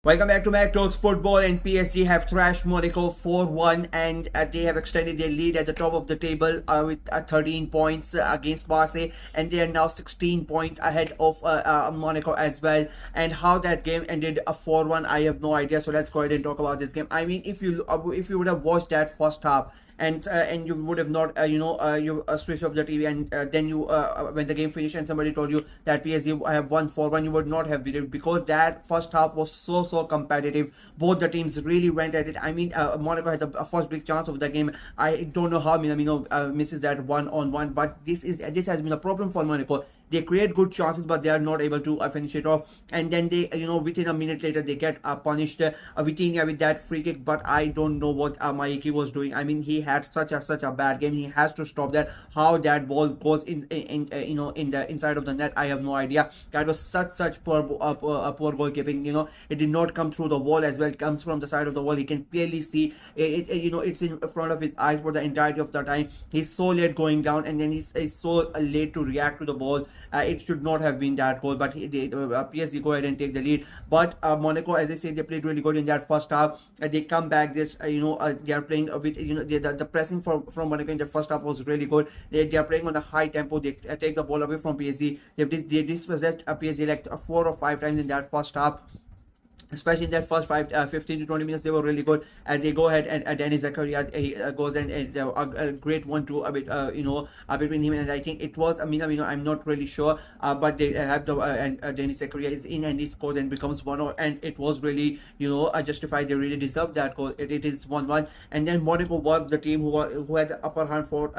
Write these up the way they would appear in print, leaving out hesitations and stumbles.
Welcome back to Mac Talks Football, and PSG have thrashed Monaco 4-1, and they have extended their lead at the top of the table with 13 points against Marseille, and they are now 16 points ahead of Monaco as well. And how that game ended 4-1, I have no idea. So let's go ahead and talk about this game. I mean, if you would have watched that first half, and you would have not you switched off the TV, and then you when the game finished and somebody told you that PSG have won 4-1, you would not have believed, because that first half was so competitive. Both the teams really went at it. I mean, Monaco had the first big chance of the game. I don't know how Minamino misses that one-on-one, but this has been a problem for Monaco. They create good chances, but they are not able to finish it off. And then they, within a minute later, they get punished. Vitinha with that free kick, but I don't know what Maiki was doing. I mean, he had such a bad game. He has to stop that. How that ball goes in the inside of the net, I have no idea. That was such poor goalkeeping. It did not come through the wall as well. It comes from the side of the wall. He can clearly see it. It's in front of his eyes for the entirety of the time. He's so late going down, and then he's so late to react to the ball. It should not have been that goal, but PSG go ahead and take the lead. But Monaco, as I said, they played really good in that first half. They come back. They are playing with the pressing from Monaco in the first half was really good. They are playing on a high tempo. They take the ball away from PSG. They dispossessed PSG like 4 or 5 times in that first half. Especially in that first 15 to 20 minutes, they were really good. And they go ahead, and Dennis Zakaria goes and a great 1-2 between him and I think it was Minamino. I'm not really sure, but they have the and Dennis Zakaria is in and he scores and becomes 1-0, and it was really justified. They really deserved that goal. It is 1-1, and then Monaco was the team who had the upper hand for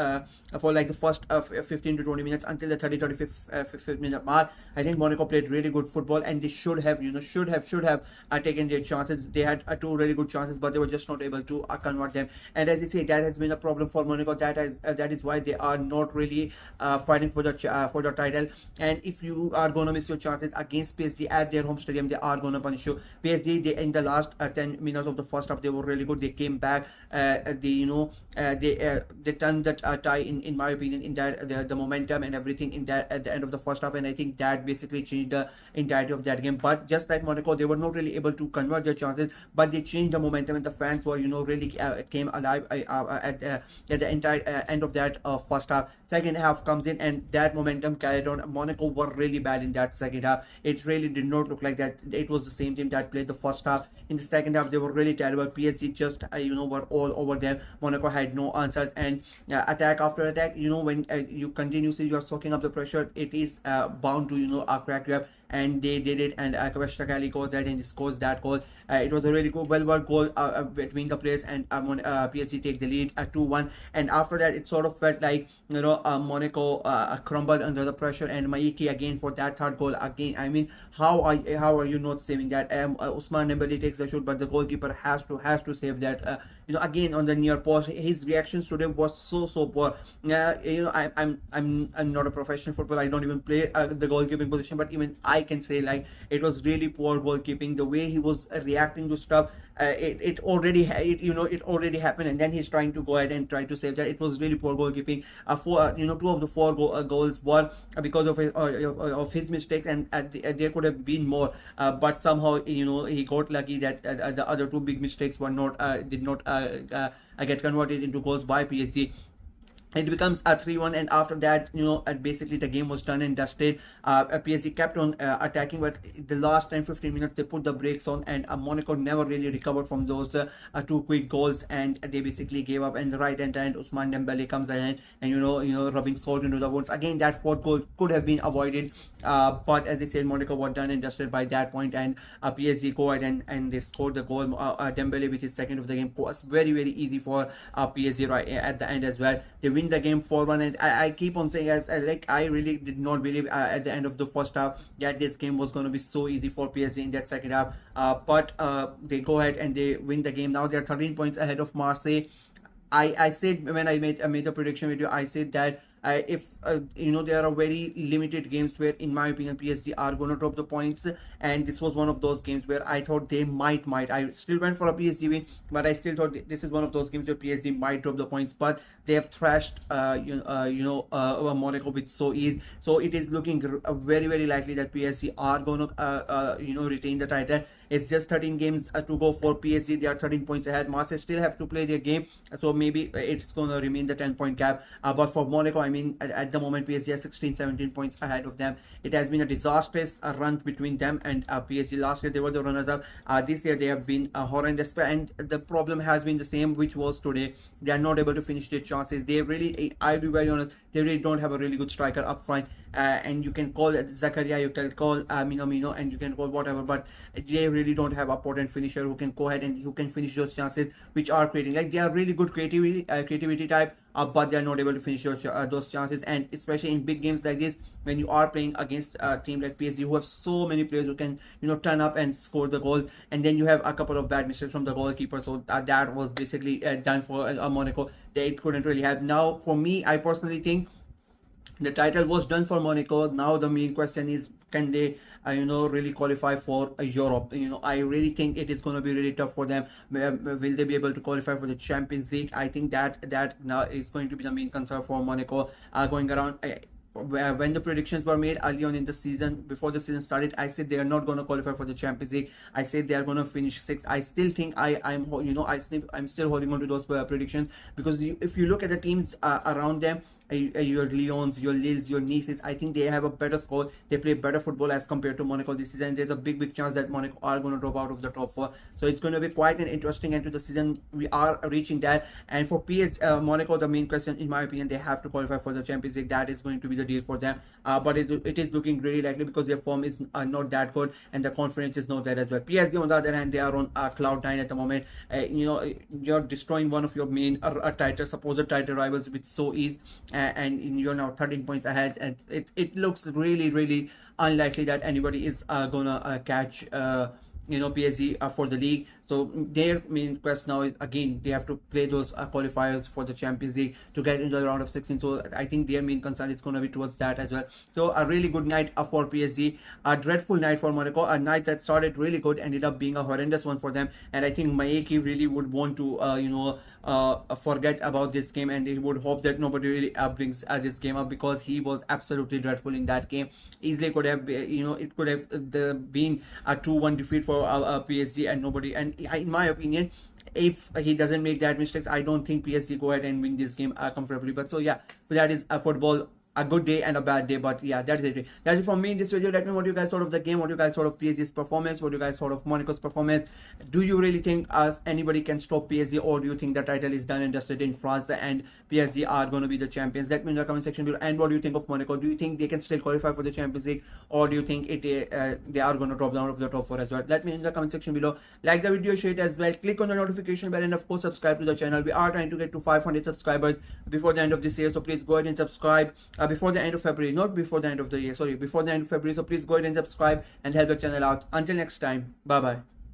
like the first 15 to 20 minutes until the 35th minute mark. I think Monaco played really good football, and they should have taken their chances. They had 2 really good chances, but they were just not able to convert them. And as I say, that has been a problem for Monaco. That is why they are not really fighting for the title. And if you are gonna miss your chances against PSG at their home stadium, they are gonna punish you. PSG, they in the last 10 minutes of the first half, they were really good. They came back. They turned that tie in my opinion, in that the momentum and everything in that at the end of the first half, and I think that basically changed the entirety of that game. But just like Monaco, they were not really able to convert their chances, but they changed the momentum, and the fans were really came alive at the entire end of that first half. Second half comes in, and that momentum carried on. Monaco were really bad in that second half. It really did not look like that it was the same team that played the first half. In the second half, they were really terrible. PSG just were all over them. Monaco had no answers, and attack after attack, when you continuously you are soaking up the pressure, it is bound to crack you up. And they did it, and Kvaratskhelia goes ahead and scores that goal. It was a really good, well-worked goal between the players, and PSG take the lead at 2-1. And after that, it sort of felt like Monaco crumbled under the pressure, and Maiki again for that third goal again. I mean, how are you not saving that? Ousmane Dembele takes the shoot, but the goalkeeper has to save that. Again on the near post, his reactions today was so poor. I'm not a professional footballer. I don't even play the goalkeeping position, but even I can say like it was really poor goalkeeping. The way he was reacting to stuff, it already happened, and then he's trying to go ahead and try to save that. It was really poor goalkeeping. 2 of the 4 goals were because of his mistakes, and there could have been more, but somehow he got lucky that the other 2 big mistakes were not did not get converted into goals by PSG. It becomes a 3-1, and after that, basically the game was done and dusted. PSG kept on attacking, but the last 10-15 minutes they put the brakes on, and Monaco never really recovered from those 2 quick goals, and they basically gave up. And right at the end, Ousmane Dembele comes in and rubbing salt into the wounds. Again, that 4th goal could have been avoided, but as I said, Monaco were done and dusted by that point, and PSG go ahead and they scored the goal. Dembele, which is second of the game, was very easy for PSG right at the end as well. They win the game 4-1, and I keep on saying, I really did not believe at the end of the first half that this game was going to be so easy for PSG in that second half, but they go ahead and they win the game. Now they're 13 points ahead of Marseille. I said when I made a prediction video, I said that if there are very limited games where, in my opinion, PSG are going to drop the points, and this was one of those games where I thought they might. I still went for a PSG win, but I still thought this is one of those games where PSG might drop the points, but they have thrashed Monaco with so ease. So it is looking very, very likely that PSG are going to retain the title. It's just 13 games to go for PSG. They are 13 points ahead. Marseille still have to play their game, so maybe it's going to remain the 10-point gap. But for Monaco, I mean, at the moment, PSG has 16, 17 points ahead of them. It has been a disastrous run between them and PSG. Last year, they were the runners-up. This year, they have been horrendous. And the problem has been the same, which was today. They are not able to finish their chances. They really, I'll be very honest, they really don't have a really good striker up front. And you can call Zakaria, you can call Minamino, and you can call whatever, but they really don't have a potent finisher who can go ahead and who can finish those chances which are creating. Like, they are really good creativity type, but they are not able to finish those chances. And especially in big games like this, when you are playing against a team like PSG who have so many players who can turn up and score the goal, and then you have a couple of bad mistakes from the goalkeeper, so that was basically done for Monaco. They couldn't really help. Now for me, I personally think the title was done for Monaco. Now the main question is, can they really qualify for Europe? I really think it is going to be really tough for them. Will they be able to qualify for the Champions League? I think that now is going to be the main concern for Monaco going around. When the predictions were made early on in the season, before the season started, I said they are not going to qualify for the Champions League. I said they are going to finish sixth. I still think I'm still holding on to those predictions, because if you look at the teams around them, your Lyons, your Lilles, your Nices, I think they have a better score. They play better football as compared to Monaco this season. There's a big chance that Monaco are going to drop out of the top four. So it's going to be quite an interesting end to the season. We are reaching that. And for Monaco, the main question, in my opinion, they have to qualify for the Champions League. That is going to be the deal for them. But it is looking really likely, because their form is not that good and the confidence is not there as well. PSG, on the other hand, they are on cloud 9 at the moment. You're destroying one of your main supposed title rivals with so ease. And you're now 13 points ahead, and it looks really unlikely that anybody is gonna catch PSG for the league. So their main quest now is, again, they have to play those qualifiers for the Champions League to get into the round of 16. So I think their main concern is going to be towards that as well. So a really good night for PSG, a dreadful night for Monaco, a night that started really good, ended up being a horrendous one for them. And I think Maeki really would want to forget about this game, and he would hope that nobody really brings this game up, because he was absolutely dreadful in that game. Easily could have it could have been a 2-1 defeat for PSG, and nobody, and in my opinion, if he doesn't make that mistakes, I don't think PSG go ahead and win this game comfortably. But so yeah, so that is football. A good day and a bad day, but yeah, that's it. That's it from me in this video. Let me know what you guys thought of the game, what you guys thought of PSG's performance, what you guys thought of Monaco's performance. Do you really think anybody can stop PSG, or do you think the title is done and dusted in France and PSG are going to be the champions? Let me know in the comment section below. And what do you think of Monaco? Do you think they can still qualify for the Champions League, or do you think they are going to drop down of the top 4 as well? Let me know in the comment section below. Like the video, share it as well, click on the notification bell, and of course subscribe to the channel. We are trying to get to 500 subscribers before the end of this year, so please go ahead and subscribe before the end of February, not before the end of the year, sorry, before the end of February. So please go ahead and subscribe and help the channel out. Until next time, bye bye.